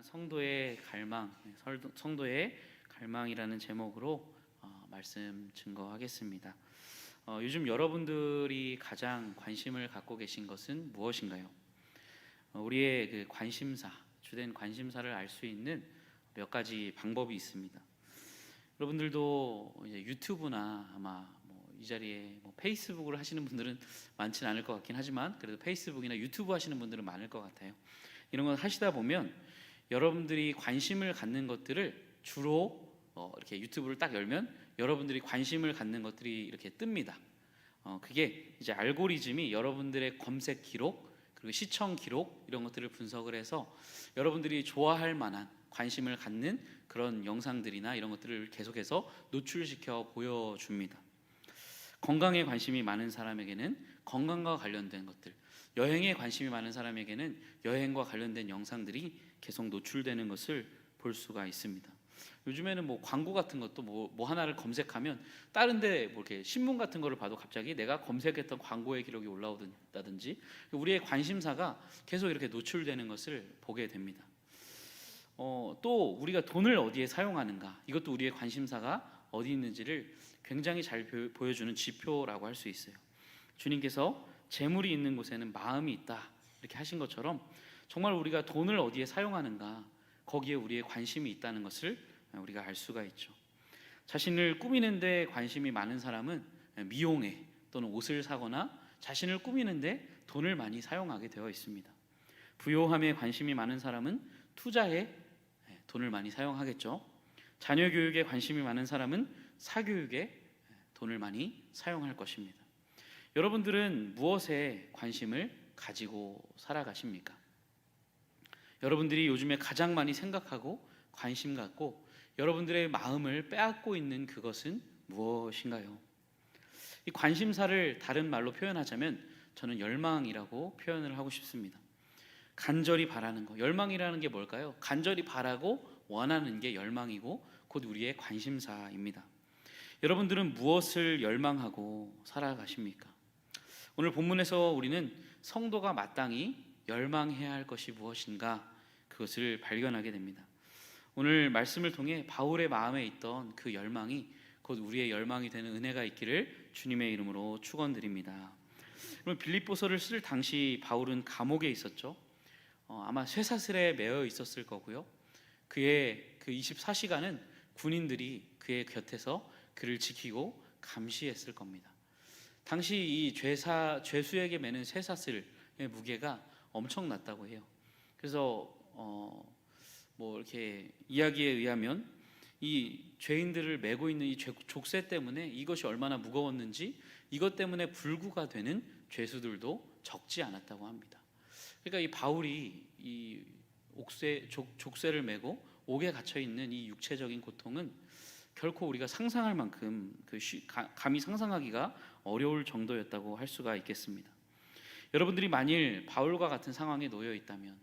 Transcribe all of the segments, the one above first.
성도의 갈망, 성도의 갈망이라는 제목으로 말씀 증거하겠습니다. 요즘 여러분들이 가장 관심을 갖고 계신 것은 무엇인가요? 우리의 그 관심사, 주된 관심사를 알 수 있는 몇 가지 방법이 있습니다. 여러분들도 이제 유튜브나 아마 이 자리에 페이스북을 하시는 분들은 많지는 않을 것 같긴 하지만 그래도 페이스북이나 유튜브 하시는 분들은 많을 것 같아요. 이런 걸 하시다 보면 여러분들이 관심을 갖는 것들을 주로 이렇게 유튜브를 딱 열면 여러분들이 관심을 갖는 것들이 이렇게 뜹니다. 그게 이제 알고리즘이 여러분들의 검색 기록 그리고 시청 기록 이런 것들을 분석을 해서 여러분들이 좋아할 만한 관심을 갖는 그런 영상들이나 이런 것들을 계속해서 노출시켜 보여줍니다. 건강에 관심이 많은 사람에게는 건강과 관련된 것들, 여행에 관심이 많은 사람에게는 여행과 관련된 영상들이 계속 노출되는 것을 볼 수가 있습니다. 요즘에는 광고 같은 것도 뭐 하나를 검색하면 다른데 이렇게 신문 같은 거를 봐도 갑자기 내가 검색했던 광고의 기록이 올라오다든지 우리의 관심사가 계속 이렇게 노출되는 것을 보게 됩니다. 또 우리가 돈을 어디에 사용하는가, 이것도 우리의 관심사가 어디 있는지를 굉장히 잘 보여주는 지표라고 할 수 있어요. 주님께서 재물이 있는 곳에는 마음이 있다 이렇게 하신 것처럼 정말 우리가 돈을 어디에 사용하는가, 거기에 우리의 관심이 있다는 것을 우리가 알 수가 있죠. 자신을 꾸미는 데 관심이 많은 사람은 미용에 또는 옷을 사거나 자신을 꾸미는 데 돈을 많이 사용하게 되어 있습니다. 부요함에 관심이 많은 사람은 투자에 돈을 많이 사용하겠죠. 자녀 교육에 관심이 많은 사람은 사교육에 돈을 많이 사용할 것입니다. 여러분들은 무엇에 관심을 가지고 살아가십니까? 여러분들이 요즘에 가장 많이 생각하고 관심 갖고 여러분들의 마음을 빼앗고 있는 그것은 무엇인가요? 이 관심사를 다른 말로 표현하자면 저는 열망이라고 표현을 하고 싶습니다. 간절히 바라는 거, 열망이라는 게 뭘까요? 간절히 바라고 원하는 게 열망이고 곧 우리의 관심사입니다. 여러분들은 무엇을 열망하고 살아가십니까? 오늘 본문에서 우리는 성도가 마땅히 열망해야 할 것이 무엇인가 그것을 발견하게 됩니다. 오늘 말씀을 통해 바울의 마음에 있던 그 열망이 곧 우리의 열망이 되는 은혜가 있기를 주님의 이름으로 축원드립니다. 빌립보서를 쓸 당시 바울은 감옥에 있었죠. 아마 쇠사슬에 매여 있었을 거고요. 그의 그 24시간은 군인들이 그의 곁에서 그를 지키고 감시했을 겁니다. 당시 이 죄수에게 매는 쇠사슬의 무게가 엄청났다고 해요. 그래서 이렇게 이야기에 의하면 이 죄인들을 메고 있는 이 족쇄 때문에 이것이 얼마나 무거웠는지 이것 때문에 불구가 되는 죄수들도 적지 않았다고 합니다. 그러니까 이 바울이 이 족쇄를 메고 옥에 갇혀 있는 이 육체적인 고통은 결코 우리가 상상할 만큼 감히 상상하기가 어려울 정도였다고 할 수가 있겠습니다. 여러분들이 만일 바울과 같은 상황에 놓여 있다면,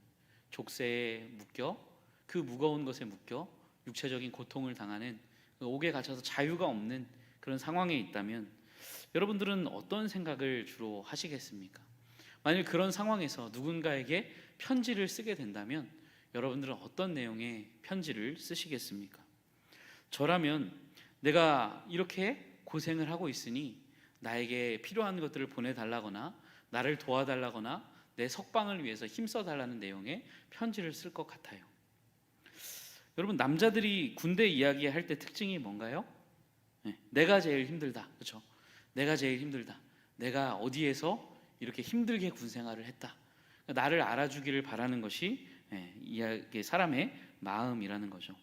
족쇄에 묶여 그 무거운 것에 묶여 육체적인 고통을 당하는 옥에 갇혀서 자유가 없는 그런 상황에 있다면 여러분들은 어떤 생각을 주로 하시겠습니까? 만일 그런 상황에서 누군가에게 편지를 쓰게 된다면 여러분들은 어떤 내용의 편지를 쓰시겠습니까? 저라면 내가 이렇게 고생을 하고 있으니 나에게 필요한 것들을 보내달라거나 나를 도와달라거나 내 석방을 위해서 힘써달라는 내용의 편지를 쓸 것 같아요. 여러분, 남자들이 군대 이야기할 때 특징이 뭔가요? 내가 제일 힘들다, 그렇죠? 내가 제일 힘들다. 내가 어디에서 이렇게 힘들게 군 생활을 했다. 나를 알아주기를 바라는 것이 사람의 마음이라는 거죠.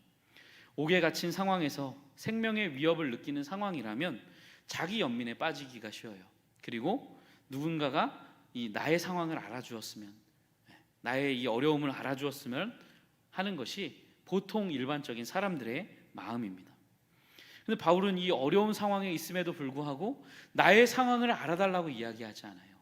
옥에 갇힌 상황에서 생명의 위협을 느끼는 상황이라면 자기 연민에 빠지기가 쉬워요. 그리고 누군가가 나의 상황을 알아주었으면, 나의 이 어려움을 알아주었으면 하는 것이 보통 일반적인 사람들의 마음입니다. 그런데 바울은 이 어려운 상황에 있음에도 불구하고 나의 상황을 알아달라고 이야기하지 않아요.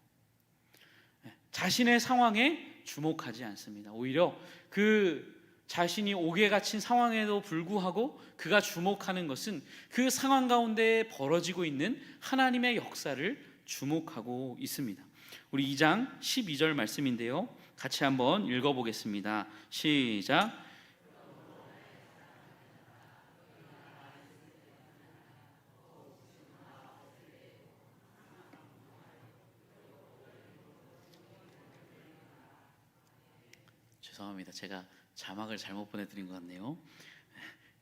자신의 상황에 주목하지 않습니다. 오히려 그 자신이 옥에 갇힌 상황에도 불구하고 그가 주목하는 것은 그 상황 가운데 벌어지고 있는 하나님의 역사를 주목하고 있습니다. 우리 2장 12절 말씀인데요, 같이 한번 읽어보겠습니다. 시작. 제가 자막을 잘못 보내드린 것 같네요.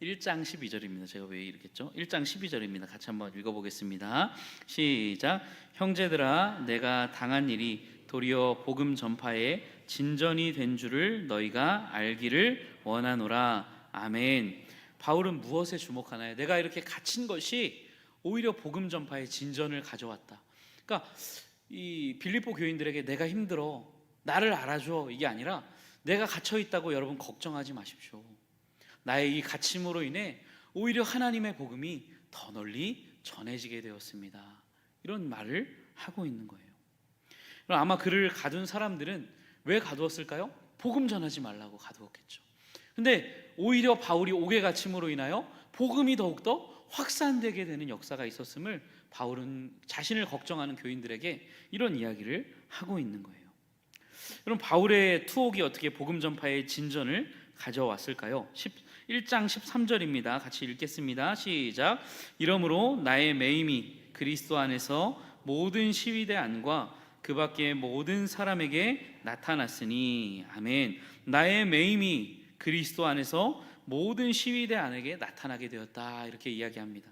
1장 12절입니다. 제가 왜 이렇게 했죠? 1장 12절입니다. 같이 한번 읽어보겠습니다. 시작. 형제들아, 내가 당한 일이 도리어 복음 전파에 진전이 된 줄을 너희가 알기를 원하노라. 아멘. 바울은 무엇에 주목하나요? 내가 이렇게 갇힌 것이 오히려 복음 전파에 진전을 가져왔다. 그러니까 이 빌립보 교인들에게 내가 힘들어, 나를 알아줘, 이게 아니라 내가 갇혀 있다고 여러분 걱정하지 마십시오. 나의 이 갇힘으로 인해 오히려 하나님의 복음이 더 널리 전해지게 되었습니다. 이런 말을 하고 있는 거예요. 그럼 아마 그를 가둔 사람들은 왜 가두었을까요? 복음 전하지 말라고 가두었겠죠. 근데 오히려 바울이 옥에 갇힘으로 인하여 복음이 더욱더 확산되게 되는 역사가 있었음을 바울은 자신을 걱정하는 교인들에게 이런 이야기를 하고 있는 거예요. 그럼 바울의 투옥이 어떻게 복음 전파의 진전을 가져왔을까요? 1장 13절입니다. 같이 읽겠습니다. 시작. 이러므로 나의 매임이 그리스도 안에서 모든 시위대 안과 그 밖의 모든 사람에게 나타났으니. 아멘. 나의 매임이 그리스도 안에서 모든 시위대 안에게 나타나게 되었다, 이렇게 이야기합니다.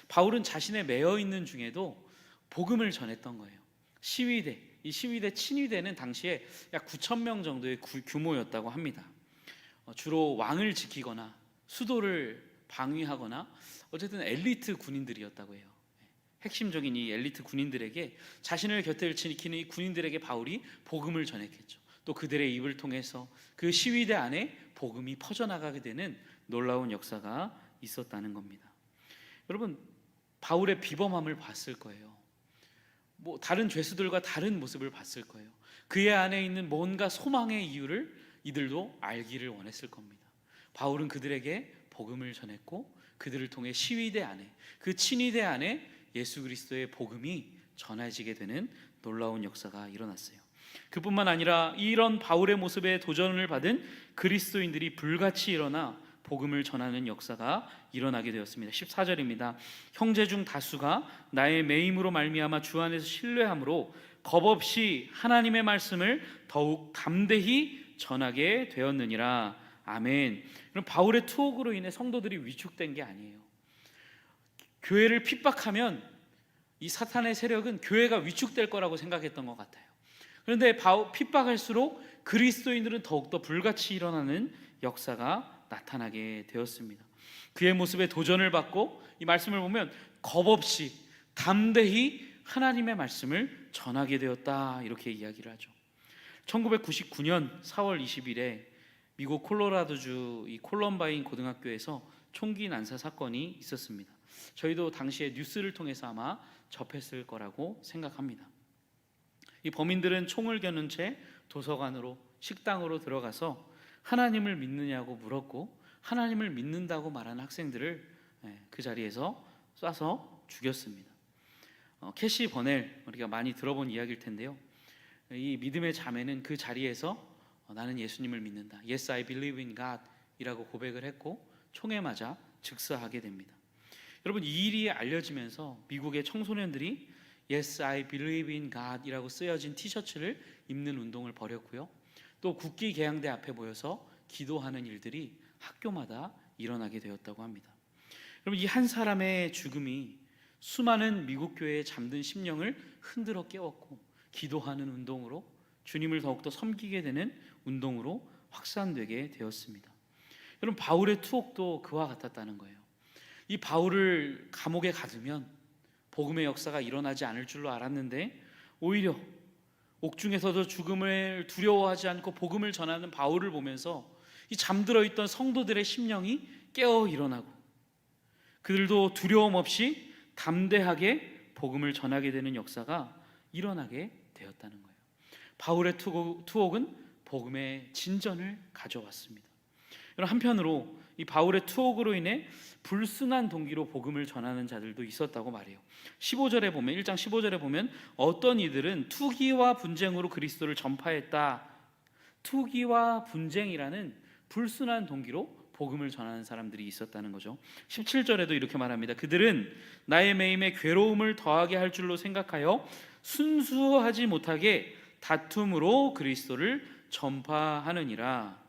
바울은 자신의 매여 있는 중에도 복음을 전했던 거예요. 시위대, 이 시위대 친위대는 당시에 약 9,000명 정도의 규모였다고 합니다. 주로 왕을 지키거나 수도를 방위하거나 어쨌든 엘리트 군인들이었다고 해요. 핵심적인 이 엘리트 군인들에게, 자신을 곁을 지키는 이 군인들에게 바울이 복음을 전했겠죠. 또 그들의 입을 통해서 그 시위대 안에 복음이 퍼져나가게 되는 놀라운 역사가 있었다는 겁니다. 여러분, 바울의 비범함을 봤을 거예요. 다른 죄수들과 다른 모습을 봤을 거예요. 그의 안에 있는 뭔가 소망의 이유를 이들도 알기를 원했을 겁니다. 바울은 그들에게 복음을 전했고 그들을 통해 시위대 안에, 그 친위대 안에 예수 그리스도의 복음이 전해지게 되는 놀라운 역사가 일어났어요. 그뿐만 아니라 이런 바울의 모습에 도전을 받은 그리스도인들이 불같이 일어나 복음을 전하는 역사가 일어나게 되었습니다. 14절입니다. 형제 중 다수가 나의 매임으로 말미암아 주 안에서 신뢰함으로 겁없이 하나님의 말씀을 더욱 담대히 전하게 되었느니라. 아멘. 그럼 바울의 투옥으로 인해 성도들이 위축된 게 아니에요. 교회를 핍박하면 이 사탄의 세력은 교회가 위축될 거라고 생각했던 것 같아요. 그런데 핍박할수록 그리스도인들은 더욱더 불같이 일어나는 역사가 나타나게 되었습니다. 그의 모습에 도전을 받고 이 말씀을 보면 겁없이 담대히 하나님의 말씀을 전하게 되었다, 이렇게 이야기를 하죠. 1999년 4월 20일에 미국 콜로라도주 이 콜럼바인 고등학교에서 총기 난사 사건이 있었습니다. 저희도 당시에 뉴스를 통해서 아마 접했을 거라고 생각합니다. 이 범인들은 총을 겨눈 채 도서관으로, 식당으로 들어가서 하나님을 믿느냐고 물었고 하나님을 믿는다고 말한 학생들을 그 자리에서 쏴서 죽였습니다. 캐시 버넬, 우리가 많이 들어본 이야기일 텐데요. 이 믿음의 자매는 그 자리에서 나는 예수님을 믿는다, Yes, I believe in God 이라고 고백을 했고 총에 맞아 즉사하게 됩니다. 여러분, 이 일이 알려지면서 미국의 청소년들이 Yes, I believe in God 이라고 쓰여진 티셔츠를 입는 운동을 벌였고요. 또 국기 계양대 앞에 모여서 기도하는 일들이 학교마다 일어나게 되었다고 합니다. 여러분, 이 한 사람의 죽음이 수많은 미국 교회의 잠든 심령을 흔들어 깨웠고 기도하는 운동으로, 주님을 더욱더 섬기게 되는 운동으로 확산되게 되었습니다. 여러분, 바울의 투옥도 그와 같았다는 거예요. 이 바울을 감옥에 가두면 복음의 역사가 일어나지 않을 줄로 알았는데 오히려 옥중에서도 죽음을 두려워하지 않고 복음을 전하는 바울을 보면서 이 잠들어 있던 성도들의 심령이 깨어 일어나고 그들도 두려움 없이 담대하게 복음을 전하게 되는 역사가 일어나게 되었다는 거예요. 바울의 투옥은 복음의 진전을 가져왔습니다. 한편으로 이 바울의 투옥으로 인해 불순한 동기로 복음을 전하는 자들도 있었다고 말해요. 15절에 보면, 1장 15절에 보면 어떤 이들은 투기와 분쟁으로 그리스도를 전파했다. 투기와 분쟁이라는 불순한 동기로 복음을 전하는 사람들이 있었다는 거죠. 17절에도 이렇게 말합니다. 그들은 나의 매임에 괴로움을 더하게 할 줄로 생각하여 순수하지 못하게 다툼으로 그리스도를 전파하느니라.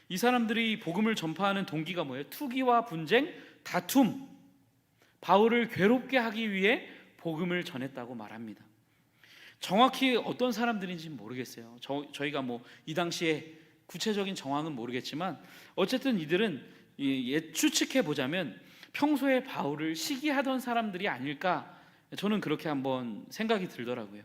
이 사람들이 복음을 전파하는 동기가 뭐예요? 투기와 분쟁, 다툼, 바울을 괴롭게 하기 위해 복음을 전했다고 말합니다. 정확히 어떤 사람들인지는 모르겠어요. 저희가 뭐 이 당시에 구체적인 정황은 모르겠지만 어쨌든 이들은 추측해 보자면 평소에 바울을 시기하던 사람들이 아닐까, 저는 그렇게 한번 생각이 들더라고요.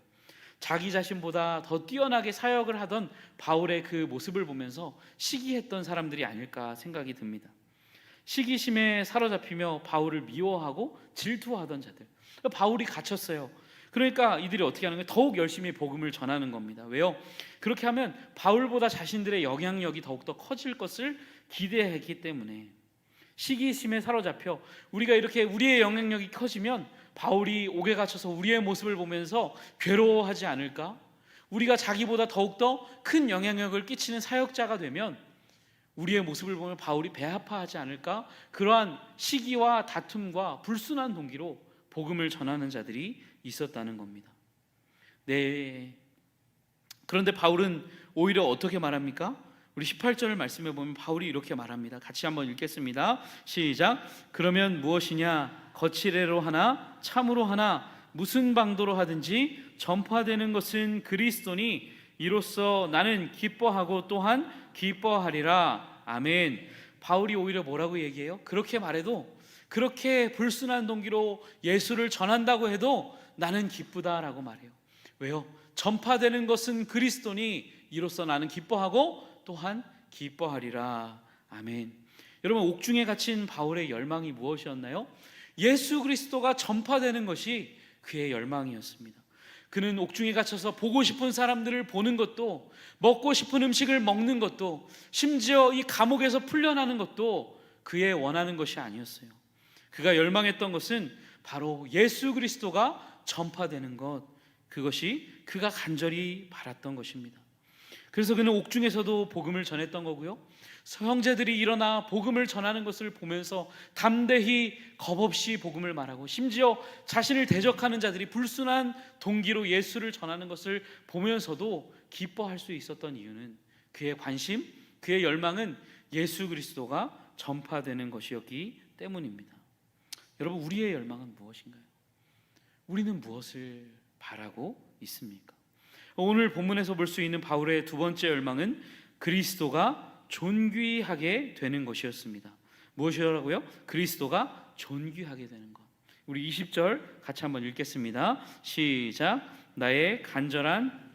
자기 자신보다 더 뛰어나게 사역을 하던 바울의 그 모습을 보면서 시기했던 사람들이 아닐까 생각이 듭니다. 시기심에 사로잡히며 바울을 미워하고 질투하던 자들. 바울이 갇혔어요. 그러니까 이들이 어떻게 하는 거예요? 더욱 열심히 복음을 전하는 겁니다. 왜요? 그렇게 하면 바울보다 자신들의 영향력이 더욱더 커질 것을 기대했기 때문에. 시기심에 사로잡혀 우리가 이렇게 우리의 영향력이 커지면 바울이 옥에 갇혀서 우리의 모습을 보면서 괴로워하지 않을까? 우리가 자기보다 더욱더 큰 영향력을 끼치는 사역자가 되면 우리의 모습을 보면 바울이 배아파하지 않을까? 그러한 시기와 다툼과 불순한 동기로 복음을 전하는 자들이 있었다는 겁니다. 네. 그런데 바울은 오히려 어떻게 말합니까? 우리 18절 말씀에 보면 바울이 이렇게 말합니다. 같이 한번 읽겠습니다. 시작. 그러면 무엇이냐? 거칠애로 하나 참으로 하나 무슨 방도로 하든지 전파되는 것은 그리스도니 이로써 나는 기뻐하고 또한 기뻐하리라. 아멘. 바울이 오히려 뭐라고 얘기해요? 그렇게 말해도, 그렇게 불순한 동기로 예수를 전한다고 해도 나는 기쁘다라고 말해요. 왜요? 전파되는 것은 그리스도니 이로써 나는 기뻐하고 또한 기뻐하리라. 아멘. 여러분, 옥중에 갇힌 바울의 열망이 무엇이었나요? 예수 그리스도가 전파되는 것이 그의 열망이었습니다. 그는 옥중에 갇혀서 보고 싶은 사람들을 보는 것도, 먹고 싶은 음식을 먹는 것도, 심지어 이 감옥에서 풀려나는 것도 그의 원하는 것이 아니었어요. 그가 열망했던 것은 바로 예수 그리스도가 전파되는 것, 그것이 그가 간절히 바랐던 것입니다. 그래서 그는 옥중에서도 복음을 전했던 거고요, 형제들이 일어나 복음을 전하는 것을 보면서 담대히 겁없이 복음을 말하고, 심지어 자신을 대적하는 자들이 불순한 동기로 예수를 전하는 것을 보면서도 기뻐할 수 있었던 이유는 그의 관심, 그의 열망은 예수 그리스도가 전파되는 것이었기 때문입니다. 여러분, 우리의 열망은 무엇인가요? 우리는 무엇을 바라고 있습니까? 오늘 본문에서 볼 수 있는 바울의 두 번째 열망은 그리스도가 존귀하게 되는 것이었습니다. 무엇이라고요? 그리스도가 존귀하게 되는 것. 우리 20절 같이 한번 읽겠습니다. 시작. 나의 간절한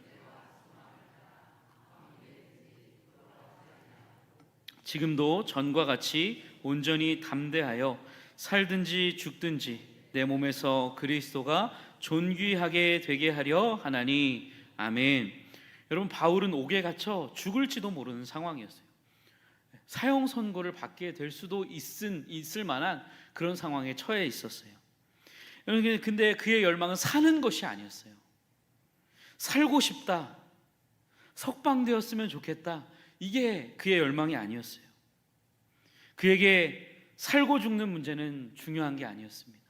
지금도 전과 같이 온전히 담대하여 살든지 죽든지 내 몸에서 그리스도가 존귀하게 되게 하려 하나니. 아멘. 여러분, 바울은 옥에 갇혀 죽을지도 모르는 상황이었어요. 사형 선고를 받게 될 수도 있을 만한 그런 상황에 처해 있었어요. 근데 그의 열망은 사는 것이 아니었어요. 살고 싶다, 석방되었으면 좋겠다, 이게 그의 열망이 아니었어요. 그에게 살고 죽는 문제는 중요한 게 아니었습니다.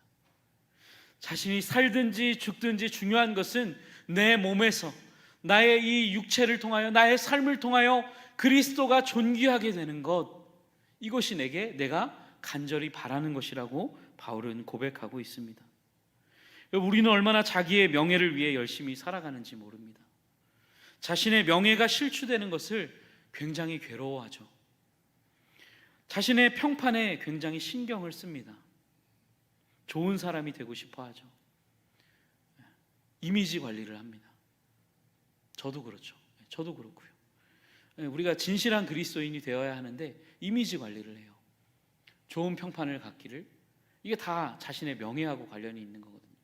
자신이 살든지 죽든지 중요한 것은 내 몸에서, 나의 이 육체를 통하여, 나의 삶을 통하여 그리스도가 존귀하게 되는 것, 이것이 내가 간절히 바라는 것이라고 바울은 고백하고 있습니다. 우리는 얼마나 자기의 명예를 위해 열심히 살아가는지 모릅니다. 자신의 명예가 실추되는 것을 굉장히 괴로워하죠. 자신의 평판에 굉장히 신경을 씁니다. 좋은 사람이 되고 싶어 하죠. 이미지 관리를 합니다. 저도 그렇죠. 저도 그렇고요. 우리가 진실한 그리스도인이 되어야 하는데 이미지 관리를 해요. 좋은 평판을 갖기를. 이게 다 자신의 명예하고 관련이 있는 거거든요.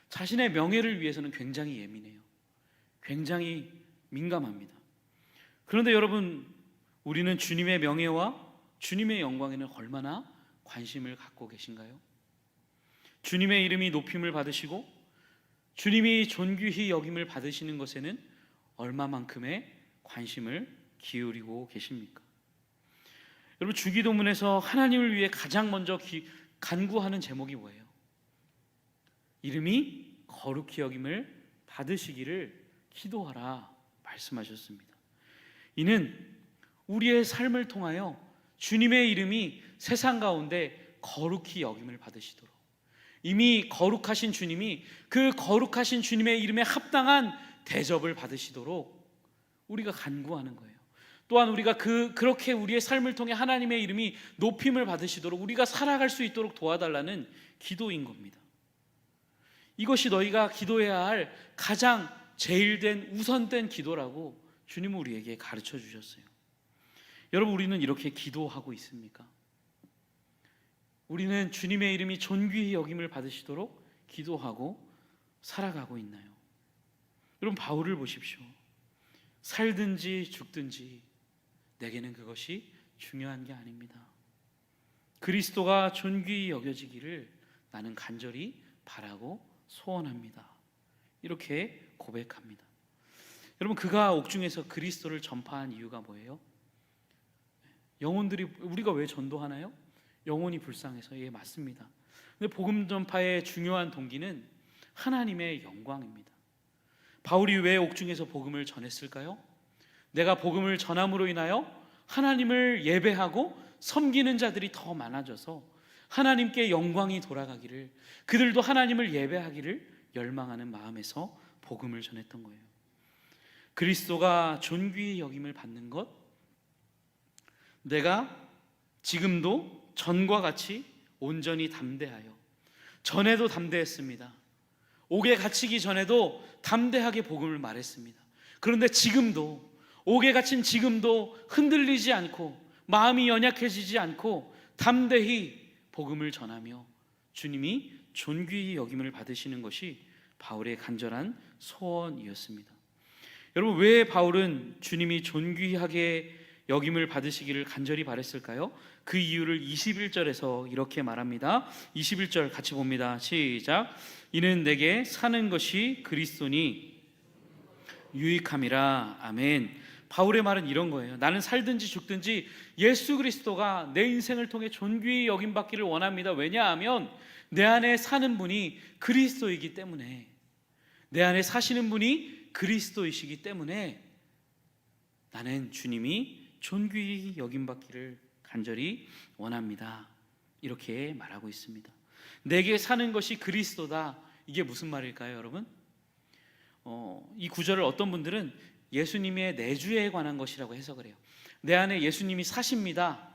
자신의 명예를 위해서는 굉장히 예민해요. 굉장히 민감합니다. 그런데 여러분, 우리는 주님의 명예와 주님의 영광에는 얼마나 관심을 갖고 계신가요? 주님의 이름이 높임을 받으시고 주님이 존귀히 여김을 받으시는 것에는 얼마만큼의 관심을 기울이고 계십니까? 여러분, 주기도문에서 하나님을 위해 가장 먼저 간구하는 제목이 뭐예요? 이름이 거룩히 여김을 받으시기를 기도하라 말씀하셨습니다. 이는 우리의 삶을 통하여 주님의 이름이 세상 가운데 거룩히 여김을 받으시도록, 이미 거룩하신 주님이 그 거룩하신 주님의 이름에 합당한 대접을 받으시도록 우리가 간구하는 거예요. 또한 우리가 그렇게 우리의 삶을 통해 하나님의 이름이 높임을 받으시도록 우리가 살아갈 수 있도록 도와달라는 기도인 겁니다. 이것이 너희가 기도해야 할 가장 제일된 우선된 기도라고 주님은 우리에게 가르쳐 주셨어요. 여러분, 우리는 이렇게 기도하고 있습니까? 우리는 주님의 이름이 존귀히 여김을 받으시도록 기도하고 살아가고 있나요? 여러분, 바울을 보십시오. 살든지 죽든지 내게는 그것이 중요한 게 아닙니다. 그리스도가 존귀히 여겨지기를 나는 간절히 바라고 소원합니다. 이렇게 고백합니다. 여러분, 그가 옥중에서 그리스도를 전파한 이유가 뭐예요? 영혼들이, 우리가 왜 전도하나요? 영혼이 불쌍해서. 예, 맞습니다. 근데 복음 전파의 중요한 동기는 하나님의 영광입니다. 바울이 왜 옥중에서 복음을 전했을까요? 내가 복음을 전함으로 인하여 하나님을 예배하고 섬기는 자들이 더 많아져서 하나님께 영광이 돌아가기를, 그들도 하나님을 예배하기를 열망하는 마음에서 복음을 전했던 거예요. 그리스도가 존귀히 여김을 받는 것, 내가 지금도 전과 같이 온전히 담대하여, 전에도 담대했습니다. 옥에 갇히기 전에도 담대하게 복음을 말했습니다. 그런데 지금도, 옥에 갇힌 지금도 흔들리지 않고 마음이 연약해지지 않고 담대히 복음을 전하며 주님이 존귀히 여김을 받으시는 것이 바울의 간절한 소원이었습니다. 여러분, 왜 바울은 주님이 존귀하게 여김을 받으시기를 간절히 바랬을까요? 그 이유를 21절에서 이렇게 말합니다. 21절 같이 봅니다. 시작. 이는 내게 사는 것이 그리스도니 유익함이라. 아멘. 바울의 말은 이런 거예요. 나는 살든지 죽든지 예수 그리스도가 내 인생을 통해 존귀히 여김받기를 원합니다. 왜냐하면 내 안에 사는 분이 그리스도이기 때문에, 내 안에 사시는 분이 그리스도이시기 때문에 나는 주님이 존귀히 여김받기를 간절히 원합니다. 이렇게 말하고 있습니다. 내게 사는 것이 그리스도다. 이게 무슨 말일까요, 여러분? 이 구절을 어떤 분들은 예수님의 내주에 관한 것이라고 해석을 해요. 내 안에 예수님이 사십니다.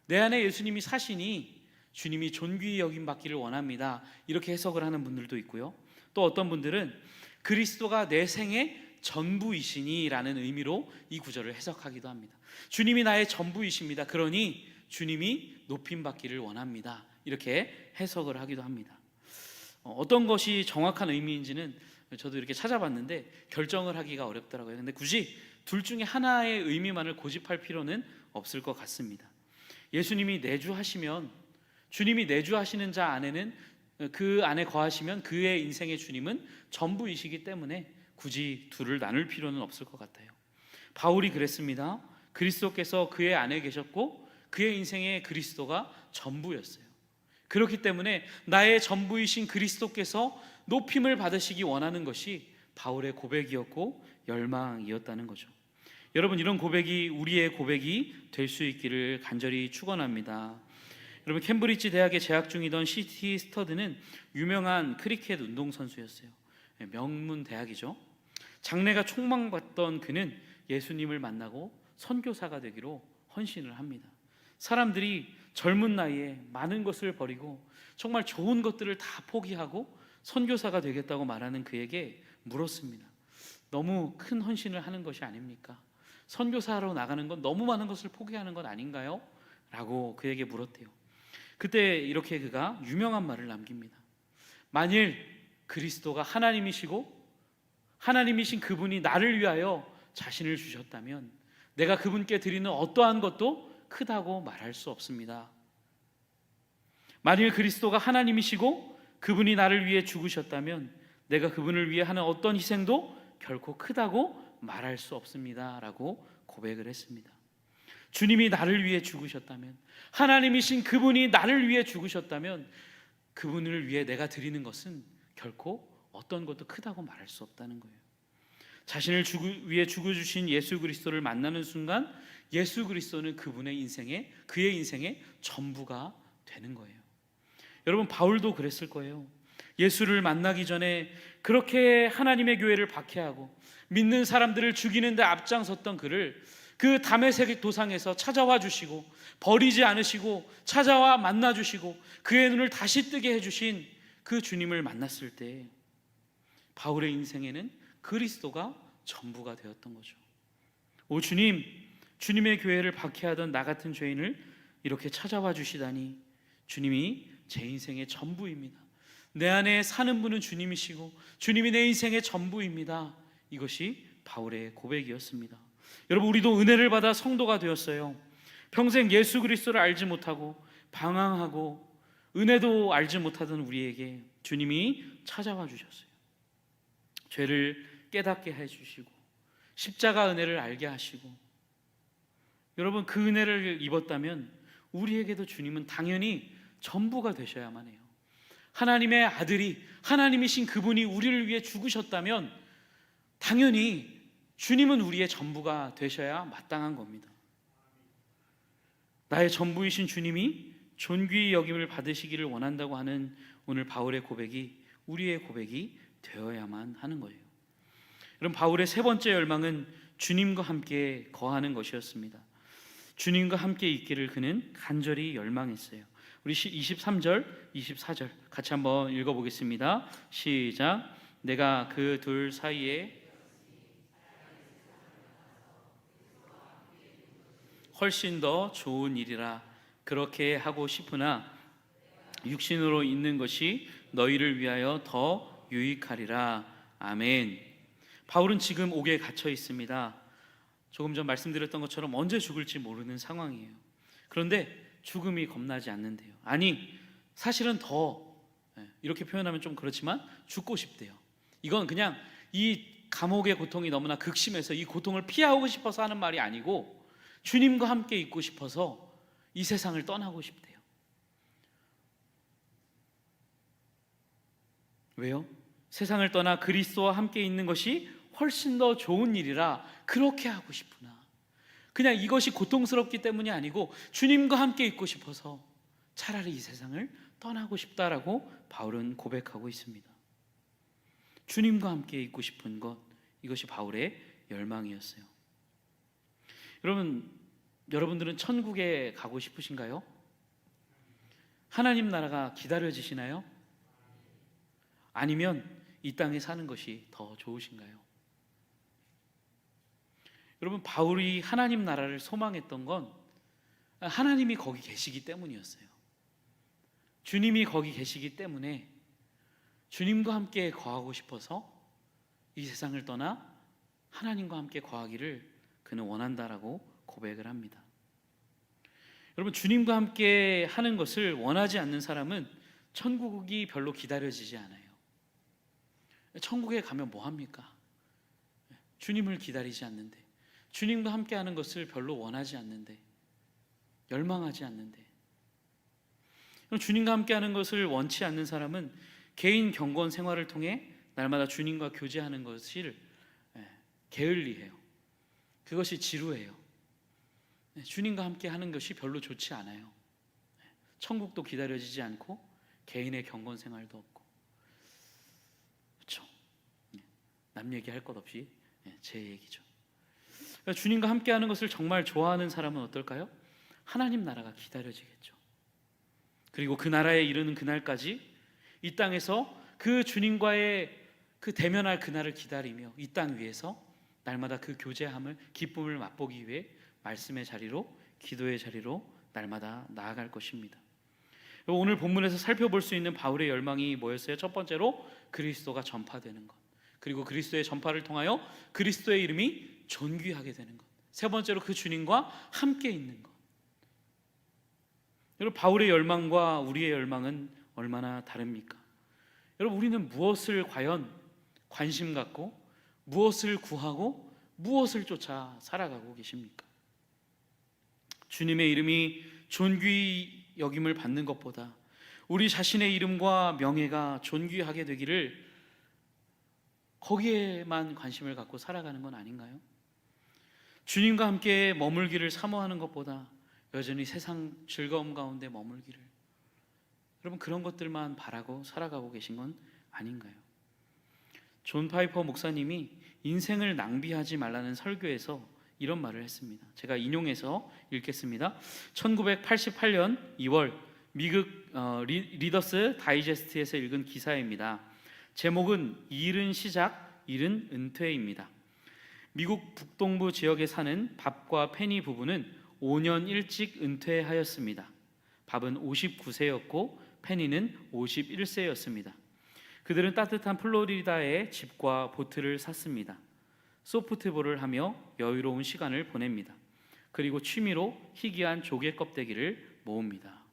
내 안에 예수님이 사시니 주님이 존귀히 여김받기를 원합니다. 이렇게 해석을 하는 분들도 있고요. 또 어떤 분들은 그리스도가 내 생의 전부이시니 라는 의미로 이 구절을 해석하기도 합니다. 주님이 나의 전부이십니다. 그러니 주님이 높임받기를 원합니다. 이렇게 해석을 하기도 합니다. 어떤 것이 정확한 의미인지는 저도 이렇게 찾아봤는데 결정을 하기가 어렵더라고요. 근데 굳이 둘 중에 하나의 의미만을 고집할 필요는 없을 것 같습니다. 예수님이 내주하시면, 주님이 내주하시는 자 안에는, 그 안에 거하시면 그의 인생의 주님은 전부이시기 때문에 굳이 둘을 나눌 필요는 없을 것 같아요. 바울이 그랬습니다. 그리스도께서 그의 안에 계셨고 그의 인생의 그리스도가 전부였어요. 그렇기 때문에 나의 전부이신 그리스도께서 높임을 받으시기 원하는 것이 바울의 고백이었고 열망이었다는 거죠. 여러분, 이런 고백이 우리의 고백이 될 수 있기를 간절히 축원합니다. 여러분, 캠브리지 대학에 재학 중이던 C.T. 스터드는 유명한 크리켓 운동선수였어요. 명문 대학이죠. 장래가 촉망받던 그는 예수님을 만나고 선교사가 되기로 헌신을 합니다. 사람들이 젊은 나이에 많은 것을 버리고 정말 좋은 것들을 다 포기하고 선교사가 되겠다고 말하는 그에게 물었습니다. 너무 큰 헌신을 하는 것이 아닙니까? 선교사로 나가는 건 너무 많은 것을 포기하는 건 아닌가요? 라고 그에게 물었대요. 그때 이렇게 그가 유명한 말을 남깁니다. 만일 그리스도가 하나님이시고 하나님이신 그분이 나를 위하여 자신을 주셨다면 내가 그분께 드리는 어떠한 것도 크다고 말할 수 없습니다. 만일 그리스도가 하나님이시고 그분이 나를 위해 죽으셨다면 내가 그분을 위해 하는 어떤 희생도 결코 크다고 말할 수 없습니다. 라고 고백을 했습니다. 주님이 나를 위해 죽으셨다면, 하나님이신 그분이 나를 위해 죽으셨다면 그분을 위해 내가 드리는 것은 결코 어떤 것도 크다고 말할 수 없다는 거예요. 자신을 위해 죽어주신 예수 그리스도를 만나는 순간 예수 그리스도는 그의 인생의 전부가 되는 거예요. 여러분, 바울도 그랬을 거예요. 예수를 만나기 전에 그렇게 하나님의 교회를 박해하고 믿는 사람들을 죽이는 데 앞장섰던 그를 그 다메섹 도상에서 찾아와 주시고 버리지 않으시고 찾아와 만나 주시고 그의 눈을 다시 뜨게 해주신 그 주님을 만났을 때 바울의 인생에는 그리스도가 전부가 되었던 거죠. 오 주님, 주님의 교회를 박해하던 나 같은 죄인을 이렇게 찾아와 주시다니 주님이 제 인생의 전부입니다. 내 안에 사는 분은 주님이시고 주님이 내 인생의 전부입니다. 이것이 바울의 고백이었습니다. 여러분, 우리도 은혜를 받아 성도가 되었어요. 평생 예수 그리스도를 알지 못하고 방황하고 은혜도 알지 못하던 우리에게 주님이 찾아와 주셨어요. 죄를 깨닫게 해주시고 십자가 은혜를 알게 하시고, 여러분, 그 은혜를 입었다면 우리에게도 주님은 당연히 전부가 되셔야만 해요. 하나님의 아들이, 하나님이신 그분이 우리를 위해 죽으셨다면 당연히 주님은 우리의 전부가 되셔야 마땅한 겁니다. 나의 전부이신 주님이 존귀히 여김을 받으시기를 원한다고 하는 오늘 바울의 고백이 우리의 고백이 되어야만 하는 거예요. 여러분, 바울의 세 번째 열망은 주님과 함께 거하는 것이었습니다. 주님과 함께 있기를 그는 간절히 열망했어요. 우리 23절, 24절 같이 한번 읽어보겠습니다. 시작. 내가 그 둘 사이에 훨씬 더 좋은 일이라 그렇게 하고 싶으나 육신으로 있는 것이 너희를 위하여 더 유익하리라. 아멘. 바울은 지금 옥에 갇혀 있습니다. 조금 전 말씀드렸던 것처럼 언제 죽을지 모르는 상황이에요. 그런데 죽음이 겁나지 않는데요. 아니, 사실은 더 이렇게 표현하면 좀 그렇지만 죽고 싶대요. 이건 그냥 이 감옥의 고통이 너무나 극심해서 이 고통을 피하고 싶어서 하는 말이 아니고 주님과 함께 있고 싶어서 이 세상을 떠나고 싶대요. 왜요? 세상을 떠나 그리스도와 함께 있는 것이 훨씬 더 좋은 일이라 그렇게 하고 싶구나. 그냥 이것이 고통스럽기 때문이 아니고 주님과 함께 있고 싶어서 차라리 이 세상을 떠나고 싶다라고 바울은 고백하고 있습니다. 주님과 함께 있고 싶은 것, 이것이 바울의 열망이었어요. 여러분들은 천국에 가고 싶으신가요? 하나님 나라가 기다려지시나요? 아니면 이 땅에 사는 것이 더 좋으신가요? 여러분, 바울이 하나님 나라를 소망했던 건 하나님이 거기 계시기 때문이었어요. 주님이 거기 계시기 때문에 주님과 함께 거하고 싶어서 이 세상을 떠나 하나님과 함께 거하기를 그는 원한다라고 고백을 합니다. 여러분, 주님과 함께 하는 것을 원하지 않는 사람은 천국이 별로 기다려지지 않아요. 천국에 가면 뭐 합니까? 주님을 기다리지 않는데, 주님과 함께 하는 것을 별로 원하지 않는데, 열망하지 않는데, 주님과 함께 하는 것을 원치 않는 사람은 개인 경건 생활을 통해 날마다 주님과 교제하는 것을 게을리해요. 그것이 지루해요. 주님과 함께 하는 것이 별로 좋지 않아요. 천국도 기다려지지 않고 개인의 경건 생활도 없고, 그렇죠? 남 얘기할 것 없이 제 얘기죠. 주님과 함께 하는 것을 정말 좋아하는 사람은 어떨까요? 하나님 나라가 기다려지겠죠. 그리고 그 나라에 이르는 그날까지 이 땅에서 그 주님과의 그 대면할 그날을 기다리며 이 땅 위에서 날마다 그 교제함을, 기쁨을 맛보기 위해 말씀의 자리로, 기도의 자리로 날마다 나아갈 것입니다. 오늘 본문에서 살펴볼 수 있는 바울의 열망이 뭐였어요? 첫 번째로 그리스도가 전파되는 것, 그리고 그리스도의 전파를 통하여 그리스도의 이름이 존귀하게 되는 것, 세 번째로 그 주님과 함께 있는 것. 여러분, 바울의 열망과 우리의 열망은 얼마나 다릅니까? 여러분, 우리는 무엇을 과연 관심 갖고 무엇을 구하고 무엇을 쫓아 살아가고 계십니까? 주님의 이름이 존귀히 여김을 받는 것보다 우리 자신의 이름과 명예가 존귀하게 되기를 거기에만 관심을 갖고 살아가는 건 아닌가요? 주님과 함께 머물기를 사모하는 것보다 여전히 세상 즐거움 가운데 머물기를, 여러분 그런 것들만 바라고 살아가고 계신 건 아닌가요? 존 파이퍼 목사님이 인생을 낭비하지 말라는 설교에서 이런 말을 했습니다. 제가 인용해서 읽겠습니다. 1988년 2월 미국 리더스 다이제스트에서 읽은 기사입니다. 제목은 일은 시작, 일은 은퇴입니다. 미국 북동부 지역에 사는 밥과 페니 부부는 5년 일찍 은퇴하였습니다. 밥은 59세였고 페니는 51세였습니다. 그들은 따뜻한 플로리다에 집과 보트를 샀습니다. 소프트볼을 하며 여유로운 시간을 보냅니다. 그리고 취미로 희귀한 조개 껍데기를 모읍니다.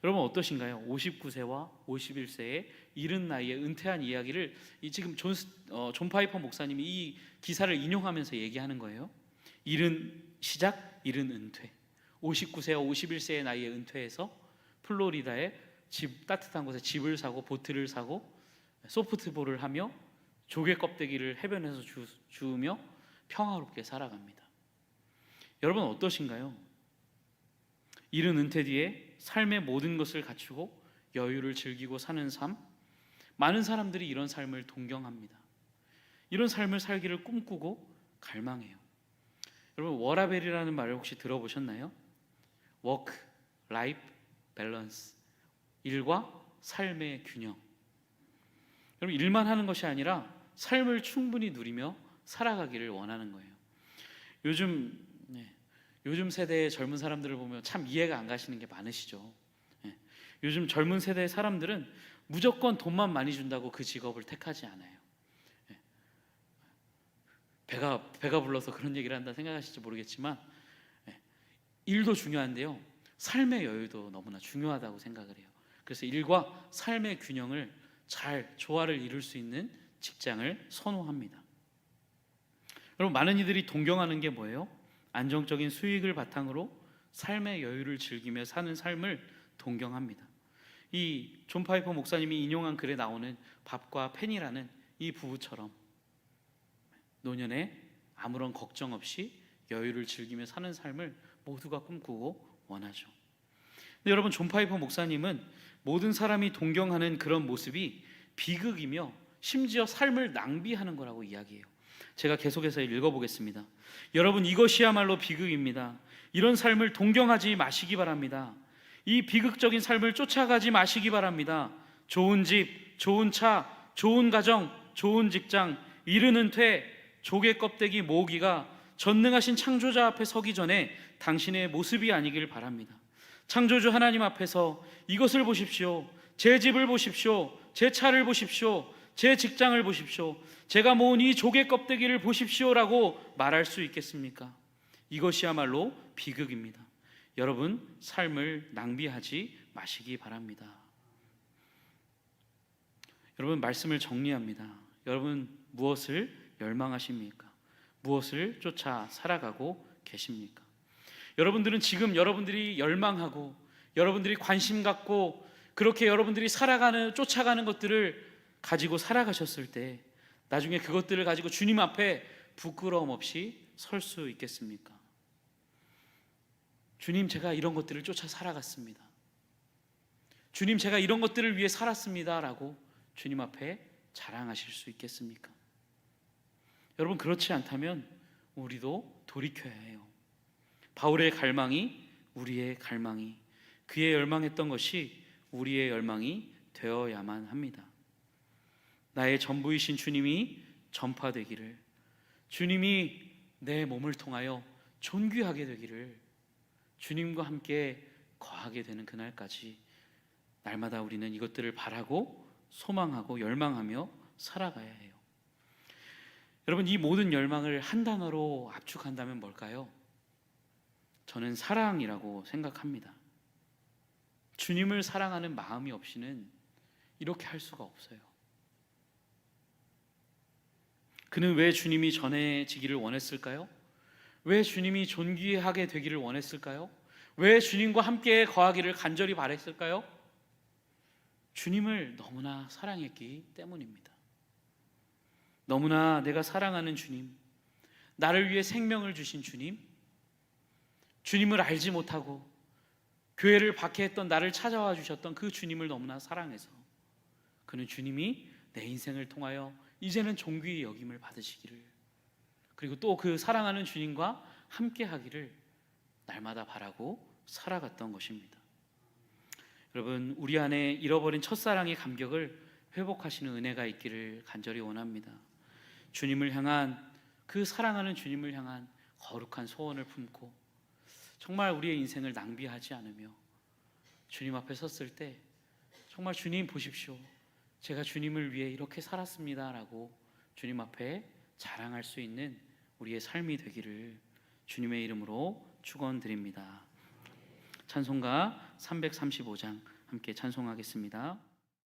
여러분 어떠신가요? 59세와 51세의 이른 나이에 은퇴한 이야기를 지금 존 파이퍼 목사님이 이 기사를 인용하면서 얘기하는 거예요. 이른 시작, 이른 은퇴. 59세와 51세의 나이에 은퇴해서 플로리다에 따뜻한 곳에 집을 사고 보트를 사고 소프트볼을 하며 조개 껍데기를 해변에서 주우며 평화롭게 살아갑니다. 여러분 어떠신가요? 이른 은퇴 뒤에 삶의 모든 것을 갖추고 여유를 즐기고 사는 삶, 많은 사람들이 이런 삶을 동경합니다. 이런 삶을 살기를 꿈꾸고 갈망해요. 여러분 워라벨이라는 말을 혹시 들어보셨나요? Work, Life, Balance. 일과 삶의 균형. 여러분 일만 하는 것이 아니라 삶을 충분히 누리며 살아가기를 원하는 거예요. 요즘 세대의 젊은 사람들을 보면 참 이해가 안 가시는 게 많으시죠. 요즘 젊은 세대의 사람들은 무조건 돈만 많이 준다고 그 직업을 택하지 않아요. 배가 불러서 그런 얘기를 한다 생각하실지 모르겠지만 일도 중요한데요, 삶의 여유도 너무나 중요하다고 생각을 해요. 그래서 일과 삶의 균형을 잘 조화를 이룰 수 있는 직장을 선호합니다. 여러분 많은 이들이 동경하는 게 뭐예요? 안정적인 수익을 바탕으로 삶의 여유를 즐기며 사는 삶을 동경합니다. 이 존 파이퍼 목사님이 인용한 글에 나오는 밥과 펜이라는 이 부부처럼 노년에 아무런 걱정 없이 여유를 즐기며 사는 삶을 모두가 꿈꾸고 원하죠. 근데 여러분 존 파이퍼 목사님은 모든 사람이 동경하는 그런 모습이 비극이며 심지어 삶을 낭비하는 거라고 이야기해요. 제가 계속해서 읽어보겠습니다. 여러분 이것이야말로 비극입니다. 이런 삶을 동경하지 마시기 바랍니다. 이 비극적인 삶을 쫓아가지 마시기 바랍니다. 좋은 집, 좋은 차, 좋은 가정, 좋은 직장, 이른 은퇴, 조개 껍데기 모으기가 전능하신 창조자 앞에 서기 전에 당신의 모습이 아니길 바랍니다. 창조주 하나님 앞에서 이것을 보십시오. 제 집을 보십시오. 제 차를 보십시오. 제 직장을 보십시오. 제가 모은 이 조개 껍데기를 보십시오라고 말할 수 있겠습니까? 이것이야말로 비극입니다. 여러분 삶을 낭비하지 마시기 바랍니다. 여러분 말씀을 정리합니다. 여러분 무엇을 열망하십니까? 무엇을 쫓아 살아가고 계십니까? 여러분들은 지금 여러분들이 열망하고 여러분들이 관심 갖고 그렇게 여러분들이 쫓아가는 것들을 가지고 살아가셨을 때 나중에 그것들을 가지고 주님 앞에 부끄러움 없이 설 수 있겠습니까? 주님 제가 이런 것들을 쫓아 살아갔습니다. 주님 제가 이런 것들을 위해 살았습니다 라고 주님 앞에 자랑하실 수 있겠습니까? 여러분 그렇지 않다면 우리도 돌이켜야 해요. 바울의 갈망이 우리의 갈망이, 그의 열망했던 것이 우리의 열망이 되어야만 합니다. 나의 전부이신 주님이 전파되기를, 주님이 내 몸을 통하여 존귀하게 되기를, 주님과 함께 거하게 되는 그날까지 날마다 우리는 이것들을 바라고 소망하고 열망하며 살아가야 해요. 여러분 이 모든 열망을 한 단어로 압축한다면 뭘까요? 저는 사랑이라고 생각합니다. 주님을 사랑하는 마음이 없이는 이렇게 할 수가 없어요. 그는 왜 주님이 전해지기를 원했을까요? 왜 주님이 존귀하게 되기를 원했을까요? 왜 주님과 함께 거하기를 간절히 바랬을까요? 주님을 너무나 사랑했기 때문입니다. 너무나 내가 사랑하는 주님, 나를 위해 생명을 주신 주님, 주님을 알지 못하고 교회를 박해했던 나를 찾아와 주셨던 그 주님을 너무나 사랑해서 그는 주님이 내 인생을 통하여 이제는 존귀의 여김을 받으시기를, 그리고 또 그 사랑하는 주님과 함께 하기를 날마다 바라고 살아갔던 것입니다. 여러분, 우리 안에 잃어버린 첫사랑의 감격을 회복하시는 은혜가 있기를 간절히 원합니다. 주님을 향한, 그 사랑하는 주님을 향한 거룩한 소원을 품고 정말 우리의 인생을 낭비하지 않으며 주님 앞에 섰을 때 정말 주님 보십시오, 제가 주님을 위해 이렇게 살았습니다 라고 주님 앞에 자랑할 수 있는 우리의 삶이 되기를 주님의 이름으로 축원드립니다. 찬송가 335장 함께 찬송하겠습니다.